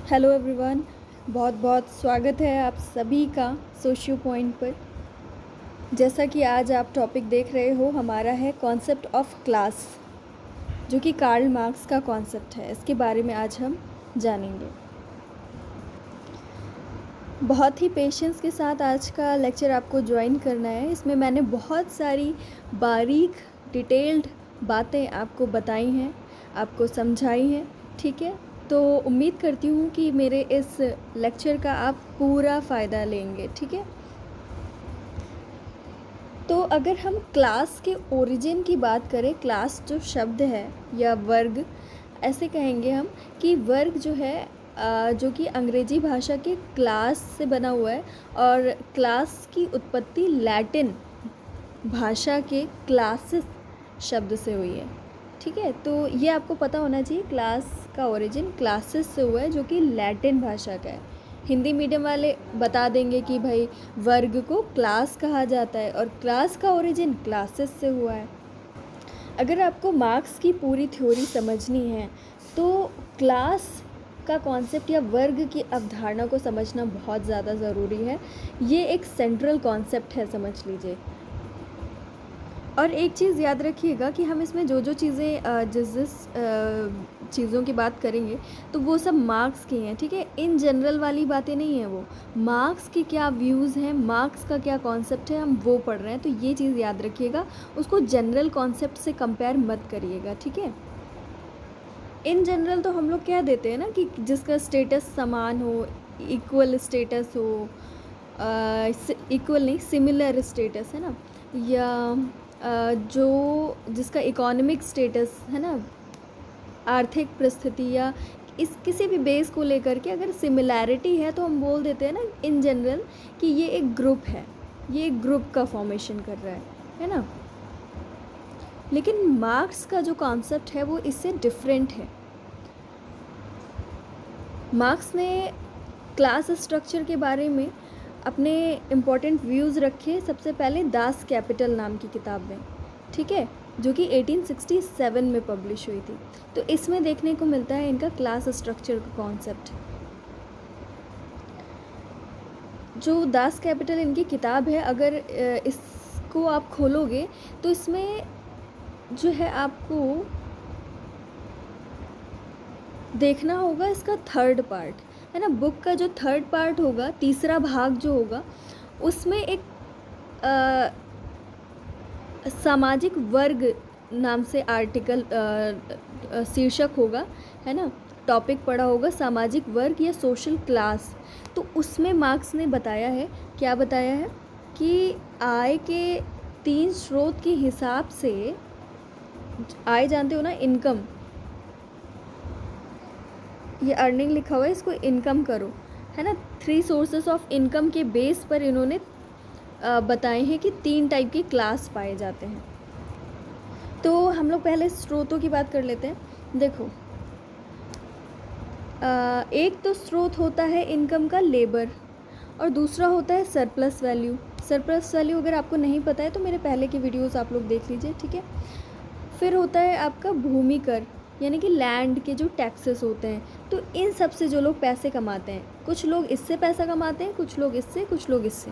Hello everyone, बहुत बहुत स्वागत है आप सभी का सोशियो पॉइंट पर। जैसा कि आज आप टॉपिक देख रहे हो, हमारा है कॉन्सेप्ट ऑफ क्लास, जो कि कार्ल मार्क्स का कॉन्सेप्ट है। इसके बारे में आज हम जानेंगे। बहुत ही पेशेंस के साथ आज का लेक्चर आपको ज्वाइन करना है। इसमें मैंने बहुत सारी बारीक डिटेल्ड बातें आपको बताई हैं, आपको समझाई हैं, ठीक है। तो उम्मीद करती हूँ कि मेरे इस लेक्चर का आप पूरा फ़ायदा लेंगे, ठीक है। तो अगर हम क्लास के ओरिजिन की बात करें, क्लास जो शब्द है या वर्ग, ऐसे कहेंगे हम कि वर्ग जो है जो कि अंग्रेजी भाषा के क्लास से बना हुआ है, और क्लास की उत्पत्ति लैटिन भाषा के क्लासिस शब्द से हुई है, ठीक है। तो ये आपको पता होना चाहिए, क्लास का ओरिजिन क्लासिस से हुआ है, जो कि लैटिन भाषा का है। हिंदी मीडियम वाले बता देंगे कि भाई वर्ग को क्लास कहा जाता है और क्लास का ओरिजिन क्लासेस से हुआ है। अगर आपको मार्क्स की पूरी थ्योरी समझनी है तो क्लास का कॉन्सेप्ट या वर्ग की अवधारणा को समझना बहुत ज़्यादा ज़रूरी है। ये एक सेंट्रल कॉन्सेप्ट है, समझ लीजिए। और एक चीज़ याद रखिएगा कि हम इसमें जो चीज़ें जिस चीज़ों की बात करेंगे तो वो सब मार्क्स की हैं, ठीक है। इन जनरल वाली बातें नहीं हैं, वो मार्क्स की क्या व्यूज़ हैं, मार्क्स का क्या कॉन्सेप्ट है, हम वो पढ़ रहे हैं। तो ये चीज़ याद रखिएगा, उसको जनरल कॉन्सेप्ट से कंपेयर मत करिएगा, ठीक है। इन जनरल तो हम लोग कह देते हैं ना कि जिसका स्टेटस समान हो, इक्वल स्टेटस हो, इक्वल नहीं सिमिलर स्टेटस है ना, या जो जिसका इकोनॉमिक स्टेटस है ना, आर्थिक परिस्थिति या इस किसी भी बेस को लेकर के अगर सिमिलैरिटी है तो हम बोल देते हैं ना इन जनरल कि ये एक ग्रुप है, ये एक ग्रुप का फॉर्मेशन कर रहा है ना। लेकिन मार्क्स का जो कॉन्सेप्ट है वो इससे डिफरेंट है। मार्क्स ने क्लास स्ट्रक्चर के बारे में अपने इम्पोर्टेंट व्यूज़ रखे सबसे पहले दास कैपिटल नाम की किताब में, ठीक है, जो कि 1867 में पब्लिश हुई थी। तो इसमें देखने को मिलता है इनका क्लास स्ट्रक्चर का कॉन्सेप्ट। जो दास कैपिटल इनकी किताब है, अगर इसको आप खोलोगे तो इसमें जो है आपको देखना होगा इसका थर्ड पार्ट, है ना। बुक का जो थर्ड पार्ट होगा, तीसरा भाग जो होगा, उसमें एक सामाजिक वर्ग नाम से आर्टिकल शीर्षक होगा, है ना। टॉपिक पढ़ा होगा सामाजिक वर्ग या सोशल क्लास। तो उसमें मार्क्स ने बताया है, क्या बताया है कि आय के 3 स्रोत के हिसाब से, आय जानते हो ना, इनकम, ये अर्निंग लिखा हुआ है, इसको इनकम करो, है ना। 3 सोर्सेस ऑफ इनकम के बेस पर इन्होंने बताए हैं कि 3 टाइप की क्लास पाए जाते हैं। तो हम लोग पहले स्रोतों की बात कर लेते हैं। देखो, एक तो स्रोत होता है इनकम का लेबर, और दूसरा होता है सरप्लस वैल्यू। सरप्लस वैल्यू अगर आपको नहीं पता है तो मेरे पहले की वीडियोस आप लोग देख लीजिए, ठीक है। फिर होता है आपका भूमि कर, यानी कि लैंड के जो टैक्सेस होते हैं। तो इन सब से जो लोग पैसे कमाते हैं, कुछ लोग इससे पैसा कमाते हैं, कुछ लोग इससे, कुछ लोग इससे,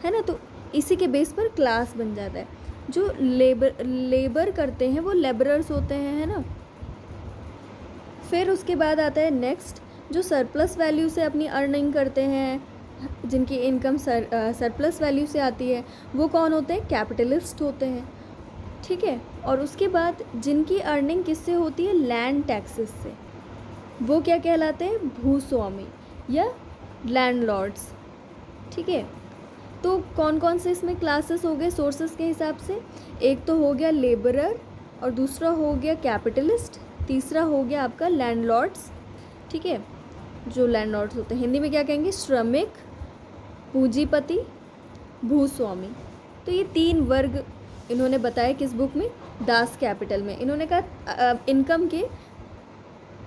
है ना। तो इसी के बेस पर क्लास बन जाता है। जो लेबर करते हैं वो लेबरर्स होते हैं, है ना। फिर उसके बाद आता है नेक्स्ट, जो सरप्लस वैल्यू से अपनी अर्निंग करते हैं, जिनकी इनकम सरप्लस वैल्यू से आती है, वो कौन होते हैं? कैपिटलिस्ट होते हैं, ठीक है। और उसके बाद जिनकी अर्निंग किससे होती है? लैंड टैक्सेस से, वो क्या कहलाते हैं? भूस्वामी या लैंडलॉर्ड्स, ठीक है। तो कौन कौन से इसमें क्लासेस हो गए सोर्सेस के हिसाब से? एक तो हो गया लेबरर, और दूसरा हो गया कैपिटलिस्ट, तीसरा हो गया आपका लैंडलॉर्ड्स, ठीक है। जो लैंडलॉर्ड्स होते हैं, हिंदी में क्या कहेंगे? श्रमिक, पूंजीपति, भूस्वामी। तो ये 3 वर्ग इन्होंने बताया किस बुक में? दास कैपिटल में। इन्होंने कहा इनकम के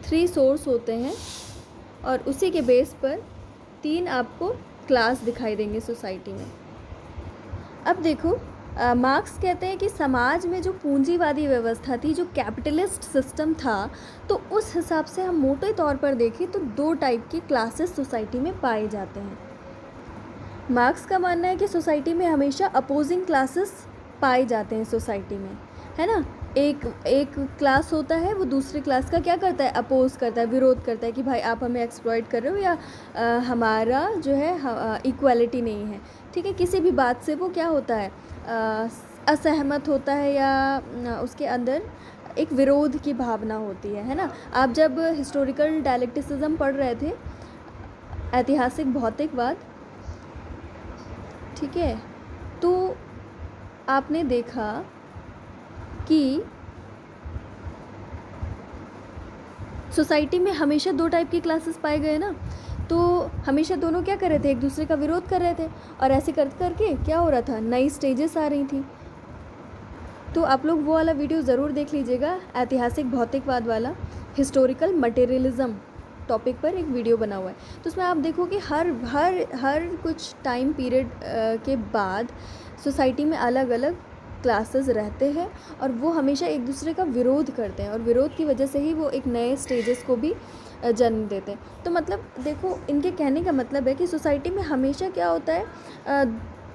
3 सोर्स होते हैं, और उसी के बेस पर 3 आपको क्लास दिखाई देंगे सोसाइटी में। अब देखो, मार्क्स कहते हैं कि समाज में जो पूंजीवादी व्यवस्था थी, जो कैपिटलिस्ट सिस्टम था, तो उस हिसाब से हम मोटे तौर पर देखें तो 2 टाइप की क्लासेस सोसाइटी में पाए जाते हैं। मार्क्स का मानना है कि सोसाइटी में हमेशा अपोजिंग क्लासेस पाए जाते हैं सोसाइटी में, है ना। एक क्लास होता है, वो दूसरी क्लास का क्या करता है, अपोज करता है, विरोध करता है कि भाई आप हमें एक्सप्लॉइट कर रहे हो या हमारा जो है इक्वालिटी नहीं है, ठीक है। किसी भी बात से वो क्या होता है, असहमत होता है या उसके अंदर एक विरोध की भावना होती है ना। आप जब हिस्टोरिकल डायलेक्टिसिज्म पढ़ रहे थे, ऐतिहासिक भौतिकवाद, ठीक है, तो आपने देखा कि सोसाइटी में हमेशा 2 टाइप की क्लासेस पाए गए ना, तो हमेशा दोनों क्या कर रहे थे, एक दूसरे का विरोध कर रहे थे, और ऐसे करके क्या हो रहा था, नई स्टेजेस आ रही थी। तो आप लोग वो वाला वीडियो ज़रूर देख लीजिएगा, ऐतिहासिक भौतिकवाद वाला, हिस्टोरिकल मटेरियलिज्म टॉपिक पर एक वीडियो बना हुआ है। तो उसमें आप देखो कि हर कुछ टाइम पीरियड के बाद सोसाइटी में अलग अलग क्लासेस रहते हैं, और वो हमेशा एक दूसरे का विरोध करते हैं, और विरोध की वजह से ही वो एक नए स्टेजेस को भी जन्म देते हैं। तो मतलब देखो, इनके कहने का मतलब है कि सोसाइटी में हमेशा क्या होता है,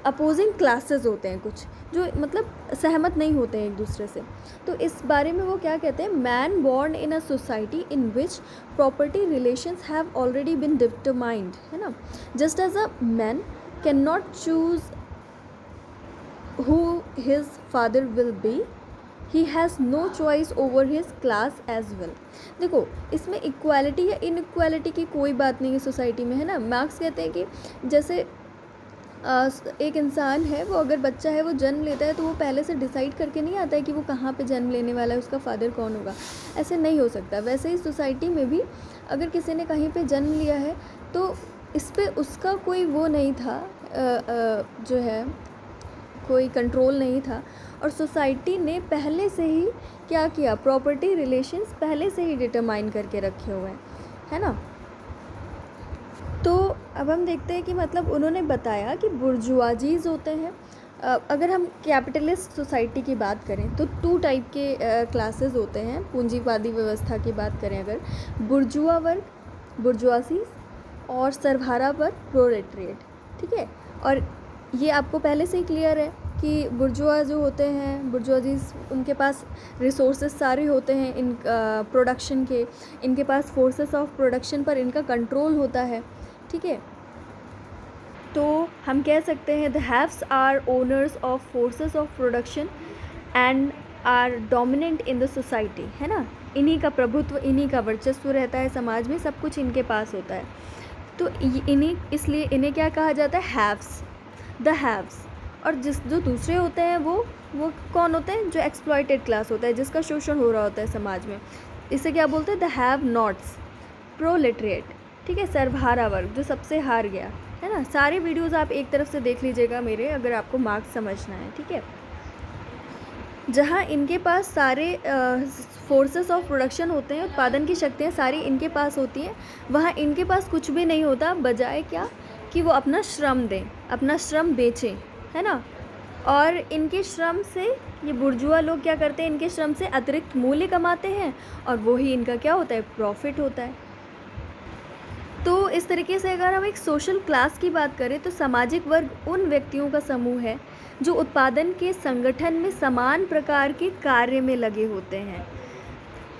अपोजिंग क्लासेस होते हैं कुछ, जो मतलब सहमत नहीं होते हैं एक दूसरे से। तो इस बारे में वो क्या कहते हैं, man born in a society in which property relations have already been determined, है ना। Just as a man can not choose who his father will be, he has no choice over his class as well। देखो, इसमें equality या inequality की कोई बात नहीं है सोसाइटी में, है ना। मार्क्स कहते हैं कि जैसे एक इंसान है, वो अगर बच्चा है, वो जन्म लेता है, तो वो पहले से डिसाइड करके नहीं आता है कि वो कहाँ पे जन्म लेने वाला है, उसका फादर कौन होगा, ऐसे नहीं हो सकता। वैसे ही सोसाइटी में भी अगर किसी ने कहीं पे जन्म लिया है, तो इस पर उसका कोई वो नहीं था, जो है कोई कंट्रोल नहीं था, और सोसाइटी ने पहले से ही क्या किया, प्रॉपर्टी रिलेशंस पहले से ही डिटरमाइन करके रखे हुए हैं, है ना। तो अब हम देखते हैं कि मतलब उन्होंने बताया कि बुर्जुआजीज होते हैं। अगर हम कैपिटलिस्ट सोसाइटी की बात करें तो 2 टाइप के क्लासेस होते हैं, पूंजीवादी व्यवस्था की बात करें अगर, बुर्जुआ वर्ग, बुर्जुआसीज, और सर्वहारा वर्ग, प्रोलेटरिएट, ठीक है। और ये आपको पहले से ही क्लियर है कि बुर्जुआ जो होते हैं, बुर्जुआजीज, उनके पास रिसोर्सेज सारे होते हैं इन प्रोडक्शन के, इनके पास फोर्सेस ऑफ प्रोडक्शन पर इनका कंट्रोल होता है, ठीक है। तो हम कह सकते हैं the haves are owners of forces of production and are dominant in the society, है ना। इन्हीं का प्रभुत्व, इन्हीं का वर्चस्व रहता है समाज में, सब कुछ इनके पास होता है। तो इसलिए इन्हें क्या कहा जाता है, हैव्स, द हैव्स। और जो दूसरे होते हैं वो कौन होते हैं, जो एक्सप्लॉइटेड क्लास होता है, जिसका शोषण हो रहा होता है समाज में, इसे क्या बोलते हैं, द हैव नॉट्स, प्रोलेटरिएट, ठीक है। सर्वहारा वर्ग, जो सबसे हार गया, है ना। सारे वीडियोस आप एक तरफ से देख लीजिएगा मेरे, अगर आपको मार्क्स समझना है, ठीक है। जहाँ इनके पास सारे फोर्सेस ऑफ प्रोडक्शन होते हैं, उत्पादन की शक्तियाँ सारी इनके पास होती हैं, वहाँ इनके पास कुछ भी नहीं होता, बजाय क्या कि वो अपना श्रम दें, अपना श्रम बेचें, है ना। और इनके श्रम से ये बुर्जुआ लोग क्या करते हैं, इनके श्रम से अतिरिक्त मूल्य कमाते हैं, और वही इनका क्या होता है, प्रॉफिट होता है। तो इस तरीके से अगर हम एक सोशल क्लास की बात करें, तो सामाजिक वर्ग उन व्यक्तियों का समूह है जो उत्पादन के संगठन में समान प्रकार के कार्य में लगे होते हैं।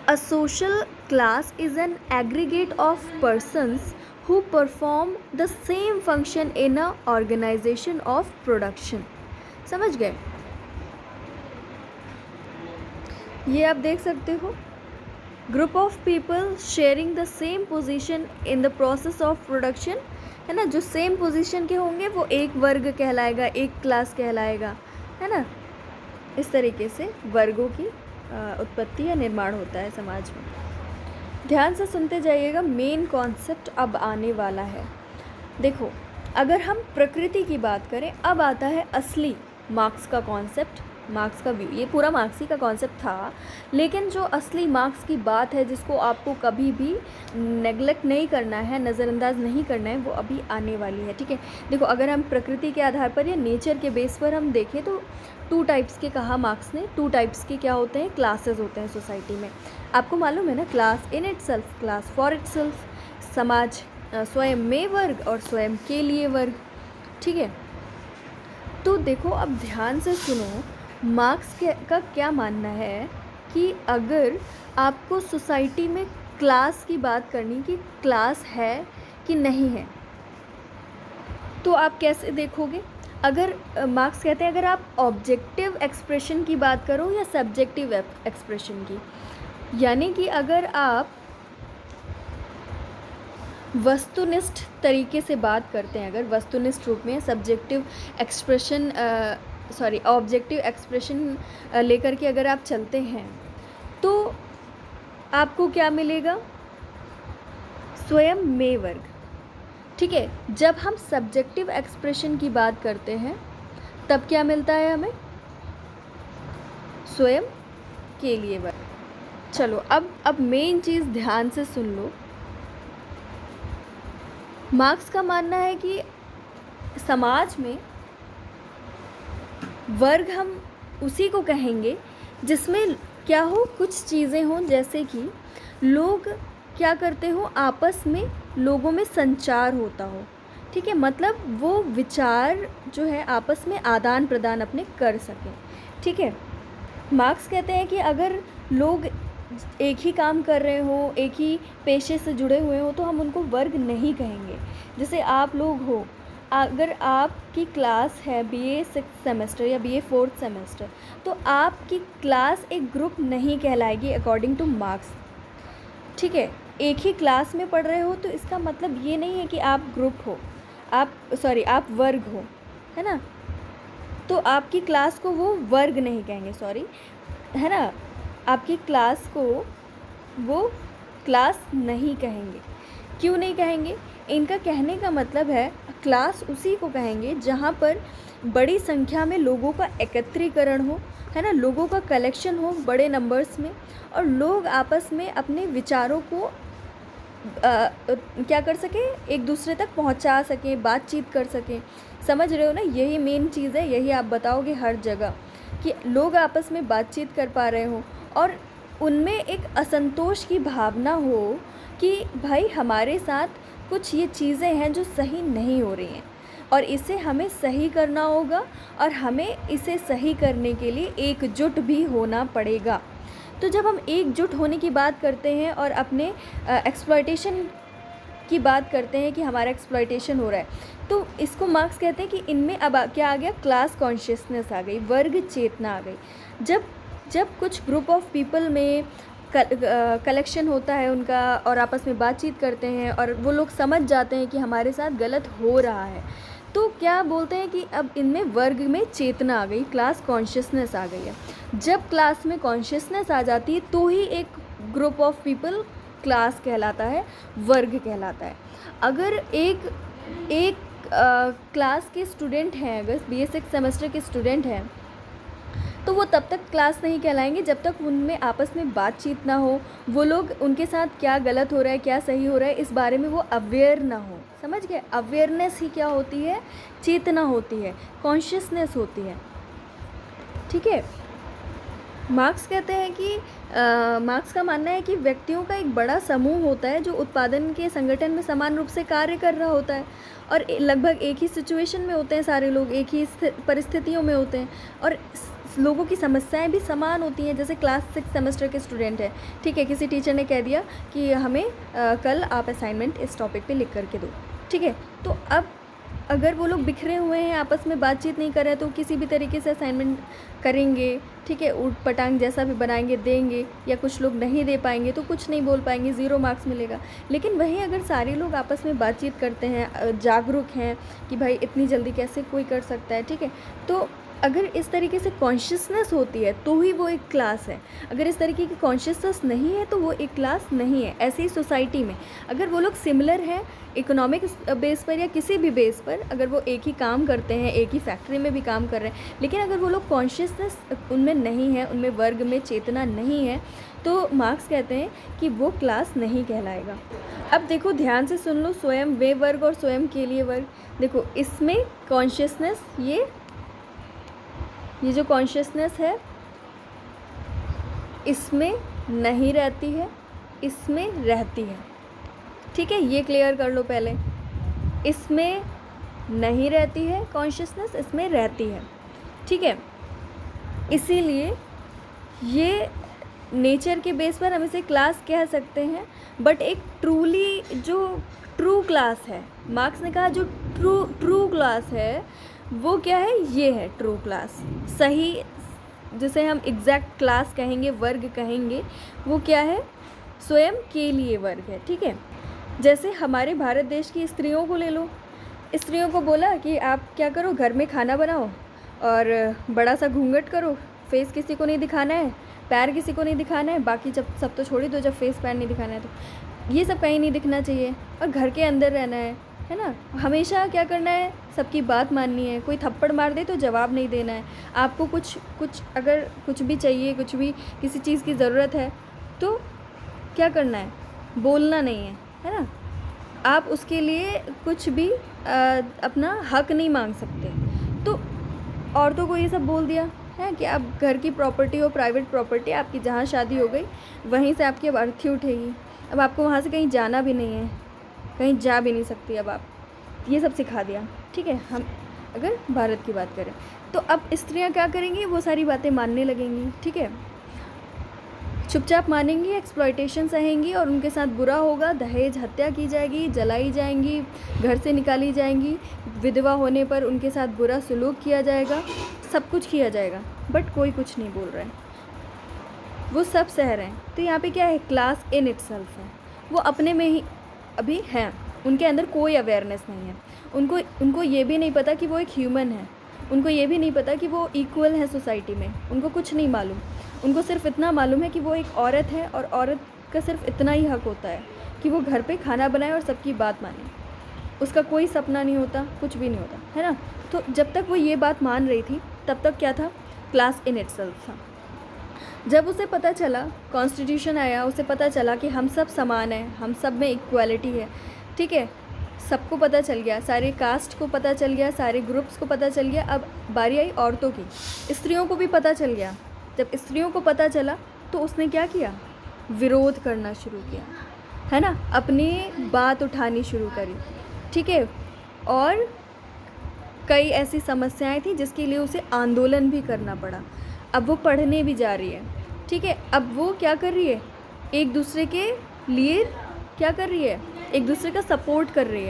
A social class is an aggregate of persons who perform the same function in a organization of production। समझ गए, ये आप देख सकते हो, group of people sharing the same position in the process of production, है ना। जो सेम पोजीशन के होंगे वो एक वर्ग कहलाएगा, एक क्लास कहलाएगा, है ना। इस तरीके से वर्गों की उत्पत्ति या निर्माण होता है समाज में। ध्यान से सुनते जाइएगा, मेन कॉन्सेप्ट अब आने वाला है। देखो, अगर हम प्रकृति की बात करें, अब आता है असली मार्क्स का कॉन्सेप्ट, मार्क्स का व्यू, ये पूरा मार्क्स ही का कॉन्सेप्ट था। लेकिन जो असली मार्क्स की बात है, जिसको आपको कभी भी नेगलेक्ट नहीं करना है, नज़रअंदाज नहीं करना है, वो अभी आने वाली है, ठीक है। देखो, अगर हम प्रकृति के आधार पर या नेचर के बेस पर हम देखें तो 2 टाइप्स के कहा मार्क्स ने, 2 टाइप्स के क्या होते हैं, क्लासेस होते हैं सोसाइटी में। आपको मालूम है ना, class in itself, class for itself, समाज स्वयं में वर्ग और स्वयं के लिए वर्ग, ठीक है। तो देखो, अब ध्यान से सुनो, मार्क्स का क्या मानना है कि अगर आपको सोसाइटी में क्लास की बात करनी, कि क्लास है कि नहीं है, तो आप कैसे देखोगे? अगर मार्क्स कहते हैं अगर आप ऑब्जेक्टिव एक्सप्रेशन की बात करो या सब्जेक्टिव एक्सप्रेशन की, यानी कि अगर आप वस्तुनिष्ठ तरीके से बात करते हैं, अगर वस्तुनिष्ठ रूप में सब्जेक्टिव एक्सप्रेशन ऑब्जेक्टिव एक्सप्रेशन लेकर के अगर आप चलते हैं, तो आपको क्या मिलेगा? स्वयं में वर्ग, ठीक है। जब हम सब्जेक्टिव एक्सप्रेशन की बात करते हैं, तब क्या मिलता है हमें? स्वयं के लिए वर्ग। चलो, अब मेन चीज़ ध्यान से सुन लो। मार्क्स का मानना है कि समाज में वर्ग हम उसी को कहेंगे जिसमें क्या हो, कुछ चीज़ें हों, जैसे कि लोग क्या करते हो, आपस में लोगों में संचार होता हो, ठीक है। मतलब वो विचार जो है आपस में आदान प्रदान अपने कर सकें, ठीक है। मार्क्स कहते हैं कि अगर लोग एक ही काम कर रहे हो, एक ही पेशे से जुड़े हुए हो, तो हम उनको वर्ग नहीं कहेंगे। जैसे आप लोग हो, अगर आपकी क्लास है BA 6th सेमेस्टर या BA 4th सेमेस्टर, तो आपकी क्लास एक ग्रुप नहीं कहलाएगी अकॉर्डिंग टू मार्क्स, ठीक है। एक ही क्लास में पढ़ रहे हो तो इसका मतलब ये नहीं है कि आप ग्रुप हो, आप वर्ग हो, है ना। तो आपकी क्लास को वो वर्ग नहीं कहेंगे, है ना, आपकी क्लास को वो क्लास नहीं कहेंगे। क्यों नहीं कहेंगे? इनका कहने का मतलब है, क्लास उसी को कहेंगे जहाँ पर बड़ी संख्या में लोगों का एकत्रीकरण हो, है ना, लोगों का कलेक्शन हो बड़े नंबर्स में, और लोग आपस में अपने विचारों को क्या कर सकें, एक दूसरे तक पहुंचा सकें, बातचीत कर सकें। समझ रहे हो ना, यही मेन चीज़ है, यही आप बताओगे हर जगह, कि लोग आपस में बातचीत कर पा रहे हों और उनमें एक असंतोष की भावना हो कि भाई हमारे साथ कुछ ये चीज़ें हैं जो सही नहीं हो रही हैं और इसे हमें सही करना होगा, और हमें इसे सही करने के लिए एकजुट भी होना पड़ेगा। तो जब हम एकजुट होने की बात करते हैं और अपने एक्सप्लॉयटेशन की बात करते हैं कि हमारा एक्सप्लॉयटेशन हो रहा है, तो इसको मार्क्स कहते हैं कि इनमें अब क्या आ गया, क्लास कॉन्शियसनेस आ गई, वर्ग चेतना आ गई। जब कुछ ग्रुप ऑफ पीपल में कलेक्शन होता है उनका और आपस में बातचीत करते हैं और वो लोग समझ जाते हैं कि हमारे साथ गलत हो रहा है, तो क्या बोलते हैं कि अब इनमें वर्ग में चेतना आ गई, क्लास कॉन्शियसनेस आ गई है। जब क्लास में कॉन्शियसनेस आ जाती है तो ही एक ग्रुप ऑफ पीपल क्लास कहलाता है, वर्ग कहलाता है। अगर एक क्लास के स्टूडेंट हैं, अगर BA 6 सेमेस्टर के स्टूडेंट हैं, तो वो तब तक क्लास नहीं कहलाएंगे जब तक उनमें आपस में बातचीत ना हो, वो लोग उनके साथ क्या गलत हो रहा है क्या सही हो रहा है इस बारे में वो अवेयर ना हो। समझ गए? अवेयरनेस ही क्या होती है, चेतना होती है, कॉन्शियसनेस होती है, ठीक है। मार्क्स कहते हैं कि मार्क्स का मानना है कि व्यक्तियों का एक बड़ा समूह होता है जो उत्पादन के संगठन में समान रूप से कार्य कर रहा होता है और लगभग एक ही सिचुएशन में होते हैं, सारे लोग एक ही परिस्थितियों में होते हैं और लोगों की समस्याएं भी समान होती हैं। जैसे क्लास 6 सेमेस्टर के स्टूडेंट हैं, ठीक है, किसी टीचर ने कह दिया कि हमें कल आप असाइनमेंट इस टॉपिक पे लिख करके दो, ठीक है। तो अब अगर वो लोग बिखरे हुए हैं, आपस में बातचीत नहीं कर रहे, तो किसी भी तरीके से असाइनमेंट करेंगे, ठीक है, ऊट पटांग जैसा भी बनाएंगे, देंगे, या कुछ लोग नहीं दे पाएंगे तो कुछ नहीं बोल पाएंगे, 0 मार्क्स मिलेगा। लेकिन वहीं अगर सारे लोग आपस में बातचीत करते हैं, जागरूक हैं कि भाई इतनी जल्दी कैसे कोई कर सकता है, ठीक है, तो अगर इस तरीके से कॉन्शियसनेस होती है तो ही वो एक क्लास है, अगर इस तरीके की कॉन्शियसनेस नहीं है तो वो एक क्लास नहीं है। ऐसे ही सोसाइटी में अगर वो लोग सिमिलर हैं इकोनॉमिक बेस पर या किसी भी बेस पर, अगर वो एक ही काम करते हैं, एक ही फैक्ट्री में भी काम कर रहे हैं, लेकिन अगर वो लोग कॉन्शियसनेस उनमें नहीं है, उनमें वर्ग में चेतना नहीं है, तो मार्क्स कहते हैं कि वो क्लास नहीं कहलाएगा। अब देखो ध्यान से सुन लो, स्वयं वे वर्ग और स्वयं के लिए वर्ग। देखो इसमें कॉन्शियसनेस, ये जो कॉन्शियसनेस है इसमें नहीं रहती है, इसमें रहती है। ठीक है, ये क्लियर कर लो पहले। इसमें नहीं रहती है कॉन्शियसनेस, इसमें रहती है। ठीक है, इसीलिए ये नेचर के बेस पर हम इसे क्लास कह सकते हैं। बट एक ट्रूली जो ट्रू क्लास है, मार्क्स ने कहा जो ट्रू क्लास है वो क्या है, ये है ट्रू क्लास। सही जिसे हम एग्जैक्ट क्लास कहेंगे, वर्ग कहेंगे, वो क्या है, स्वयं के लिए वर्ग है। ठीक है, जैसे हमारे भारत देश की स्त्रियों को ले लो। स्त्रियों को बोला कि आप क्या करो, घर में खाना बनाओ और बड़ा सा घूंघट करो, फेस किसी को नहीं दिखाना है, पैर किसी को नहीं दिखाना है, बाकी जब सब तो छोड़ ही दो, जब फेस पैर नहीं दिखाना है तो ये सब कहीं नहीं दिखना चाहिए और घर के अंदर रहना है ना। हमेशा क्या करना है, सबकी बात माननी है, कोई थप्पड़ मार दे तो जवाब नहीं देना है। आपको कुछ अगर कुछ भी चाहिए, कुछ भी किसी चीज़ की ज़रूरत है तो क्या करना है, बोलना नहीं है ना। आप उसके लिए कुछ भी अपना हक नहीं मांग सकते। तो औरतों को ये सब बोल दिया है कि आप घर की प्रॉपर्टी हो, प्राइवेट प्रॉपर्टी, आपकी जहाँ शादी हो गई वहीं से आपकी अब अर्थी उठेगी। अब आपको वहाँ से कहीं जाना भी नहीं है, कहीं जा भी नहीं सकती अब आप, ये सब सिखा दिया। ठीक है, हम अगर भारत की बात करें तो अब स्त्रियाँ क्या करेंगी, वो सारी बातें मानने लगेंगी। ठीक है, चुपचाप मानेंगी, एक्सप्लॉयटेशन सहेंगी और उनके साथ बुरा होगा, दहेज हत्या की जाएगी, जलाई जाएंगी, घर से निकाली जाएंगी, विधवा होने पर उनके साथ बुरा सलूक किया जाएगा, सब कुछ किया जाएगा। बट कोई कुछ नहीं बोल रहा है, वो सब सह रहे हैं। तो यहाँ पे क्या है, क्लास इन इटसेल्फ है, वो अपने में ही अभी हैं, उनके अंदर कोई अवेयरनेस नहीं है। उनको ये भी नहीं पता कि वो एक ह्यूमन है, उनको ये भी नहीं पता कि वो इक्वल है सोसाइटी में, उनको कुछ नहीं मालूम। उनको सिर्फ इतना मालूम है कि वो एक औरत है और औरत का सिर्फ इतना ही हक होता है कि वो घर पे खाना बनाए और सबकी बात माने। उसका कोई सपना नहीं होता, कुछ भी नहीं होता, है ना। तो जब तक वो ये बात मान रही थी तब तक क्या था, क्लास इन इटसेल्फ था। जब उसे पता चला, कॉन्स्टिट्यूशन आया, उसे पता चला कि हम सब समान हैं, हम सब में इक्वालिटी है। ठीक है, सबको पता चल गया, सारे कास्ट को पता चल गया, सारे ग्रुप्स को पता चल गया। अब बारी आई औरतों की, स्त्रियों को भी पता चल गया। जब स्त्रियों को पता चला तो उसने क्या किया, विरोध करना शुरू किया, है ना, अपनी बात उठानी शुरू करी। ठीक है, और कई ऐसी समस्याएं थी जिसके लिए उसे आंदोलन भी करना पड़ा। अब वो पढ़ने भी जा रही है। ठीक है, अब वो क्या कर रही है, एक दूसरे के लिए क्या कर रही है, एक दूसरे का सपोर्ट कर रही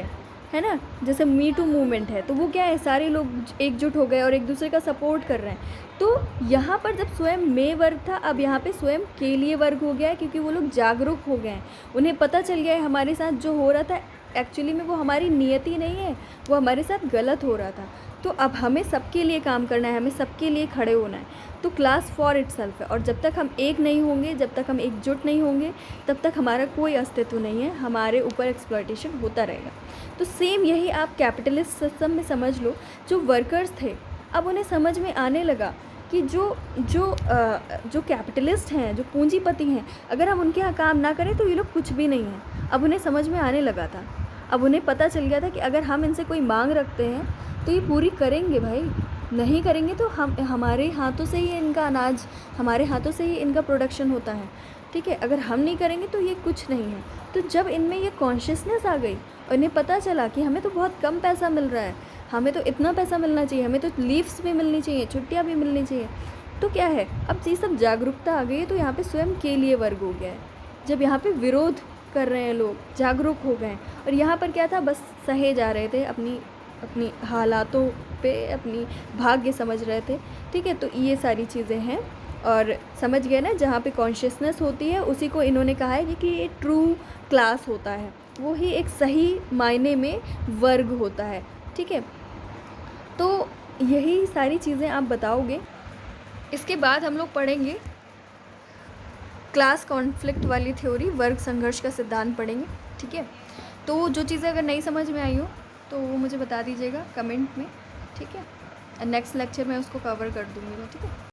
है ना। जैसे मी टू मूवमेंट है तो वो क्या है, सारे लोग एकजुट हो गए और एक दूसरे का सपोर्ट कर रहे हैं। तो यहाँ पर जब स्वयं में वर्ग था, अब यहाँ पे स्वयं के लिए वर्ग हो गया है, क्योंकि वो लोग जागरूक हो गए हैं। उन्हें पता चल गया है हमारे साथ जो हो रहा था एक्चुअली में वो हमारी नियति नहीं है, वो हमारे साथ गलत हो रहा था। तो अब हमें सबके लिए काम करना है, हमें सबके लिए खड़े होना है। तो क्लास फॉर इटसेल्फ है, और जब तक हम एक नहीं होंगे, जब तक हम एकजुट नहीं होंगे, तब तक हमारा कोई अस्तित्व नहीं है, हमारे ऊपर एक्सप्लॉयटेशन होता रहेगा। तो सेम यही आप कैपिटलिस्ट सिस्टम में समझ लो। जो वर्कर्स थे अब उन्हें समझ में आने लगा कि जो कैपिटलिस्ट हैं, जो पूंजीपति हैं, अगर हम उनके यहाँ काम ना करें तो ये लोग कुछ भी नहीं हैं। अब उन्हें समझ में आने लगा था, अब उन्हें पता चल गया था कि अगर हम इनसे कोई मांग रखते हैं तो ये पूरी करेंगे भाई, नहीं करेंगे तो हमारे हाथों से ही इनका अनाज, हमारे हाथों से ही इनका प्रोडक्शन होता है। ठीक है, अगर हम नहीं करेंगे तो ये कुछ नहीं है। तो जब इनमें ये कॉन्शियसनेस आ गई और इन्हें पता चला कि हमें तो बहुत कम पैसा मिल रहा है, हमें तो इतना पैसा मिलना चाहिए, हमें तो लीव्स भी मिलनी चाहिए, छुट्टियाँ भी मिलनी चाहिए, तो क्या है, अब ये सब जागरूकता आ गई है। तो यहाँ पे स्वयं के लिए वर्ग हो गया है। जब यहाँ पे विरोध कर रहे हैं लोग, जागरूक हो गए, और यहाँ पर क्या था, बस सहे जा रहे थे, अपनी हालातों पे अपनी भाग्य समझ रहे थे। ठीक है, तो ये सारी चीज़ें हैं, और समझ गए ना, जहाँ पे कॉन्शियसनेस होती है उसी को इन्होंने कहा है कि ये ट्रू क्लास होता है, वो ही एक सही मायने में वर्ग होता है। ठीक है, तो यही सारी चीज़ें आप बताओगे। इसके बाद हम लोग पढ़ेंगे क्लास कॉन्फ्लिक्ट वाली थ्योरी, वर्ग संघर्ष का सिद्धांत पढ़ेंगे, ठीक है। तो जो चीज़ें अगर नहीं समझ में आई हो तो वो मुझे बता दीजिएगा कमेंट में, ठीक है। नेक्स्ट लेक्चर में उसको कवर कर दूँगी मैं, ठीक है।